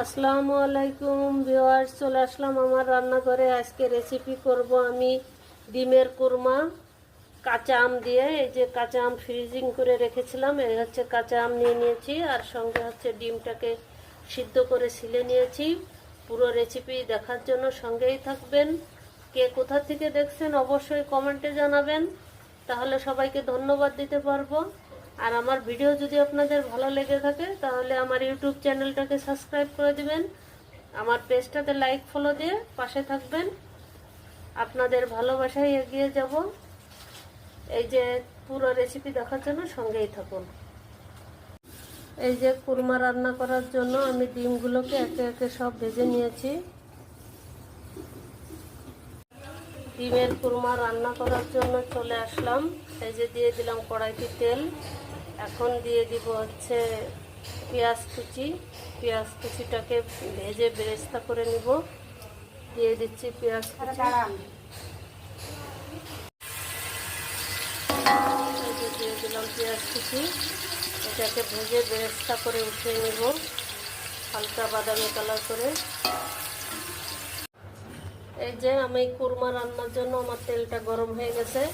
আসসালামু আলাইকুম ভিউয়ার্স, চলে আসলাম আমার রান্নাঘরে। আজকে রেসিপি করব আমি ডিমের কুরমা কাঁচা আম দিয়ে। এই যে কাঁচা আম ফ্রিজিং করে রেখেছিলাম, এই হচ্ছে কাঁচা আম নিয়ে নিয়েছি, আর সঙ্গে হচ্ছে ডিমটাকে সিদ্ধ করে ছিলে নিয়েছি। পুরো রেসিপি দেখার জন্য সঙ্গেই থাকবেন। কে কোথা থেকে দেখছেন অবশ্যই কমেন্টে জানাবেন, তাহলে সবাইকে ধন্যবাদ দিতে পারবো। আর আমার ভিডিও যদি আপনাদের ভালো লেগে থাকে তাহলে আমার ইউটিউব চ্যানেলটাকে সাবস্ক্রাইব করে দিবেন, আমার পেজটাতে লাইক ফলো দিয়ে পাশে থাকবেন। আপনাদের ভালোবাসায় এগিয়ে যাব। এই যে পুরো রেসিপি দেখার জন্য সঙ্গেই থাকুন। এই যে কুরমা রান্না করার জন্য আমি ডিমগুলোকে একে একে সব ভেজে নিয়েছি। ডিমের কুরমা রান্না করার জন্য চলে আসলাম। এই যে দিয়ে দিলাম কড়াইতে তেল। এখন দিয়ে দিব হচ্ছে পেঁয়াজ কুচি। পেঁয়াজ কুচিটাকে ভেজে বেরেস্তা করে নিব। দিয়ে দিচ্ছি পেঁয়াজ কুচি। দিয়ে দিলাম পেঁয়াজ কুচি। এটাকে ভেজে বেরেস্তা করে উঠিয়ে নিব হালকা বাদামি কালার করে। এই যে আমি কুরমা রান্নার জন্য আমার তেলটা গরম হয়ে গেছে।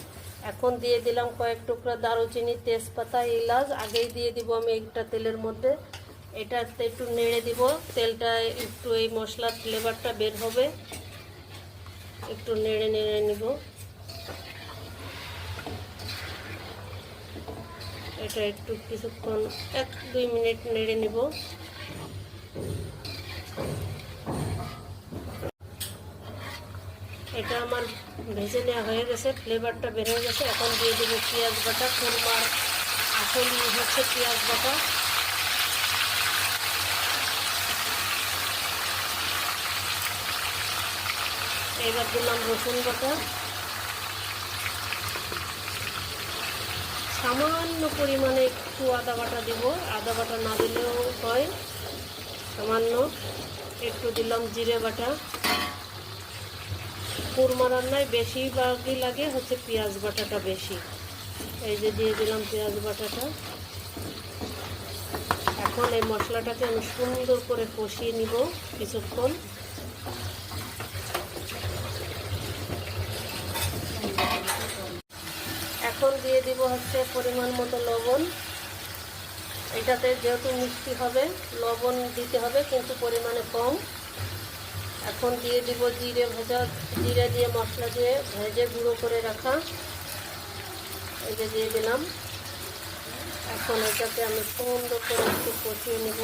এখন দিয়ে দিলাম কয়েক টুকরা দারুচিনি, তেজপাতা, এলাচ আগেই দিয়ে দিব আমি একটা তেলের মধ্যে। এটাতে একটু নেড়ে দিব, তেলটা একটু এই মশলার ফ্লেভারটা বের হবে। একটু নেড়ে নেড়ে নিব। এটা একটু কিছুক্ষণ 1-2 মিনিট নেড়ে নিব। এটা আমার ভেজে নেওয়া হয়ে গেছে, ফ্লেভারটা বের হয়ে গেছে। এখন দিয়ে দেবো পেঁয়াজ বাটা। কুরমার আসল হচ্ছে পেঁয়াজ বাটা। এবার দিলাম রসুন বাটা। সামান্য পরিমাণে একটু আদা বাটা দিব, আদা বাটা না দিলেও হয়। সামান্য একটু দিলাম জিরে বাটা। কুরমা রান্নায় বেশিরভাগই লাগে হচ্ছে পেঁয়াজ বাটাটা বেশি। এই যে দিয়ে দিলাম পেঁয়াজ বাটাটা। এখন এই মশলাটাকে আমি সুন্দর করে কষিয়ে নিব কিছুক্ষণ। এখন দিয়ে দিব হচ্ছে পরিমাণ মতো লবণ। এটাতে যেহেতু মিষ্টি হবে লবণ দিতে হবে, কিন্তু পরিমাণে কম। এখন দিয়ে দিব জিরে দিয়ে মশলা দিয়ে ভেজে গুঁড়ো করে রাখা। এই যে দিয়ে দিলাম। এখন এটাকে আমি সুন্দর করে একটু কষিয়ে নেব।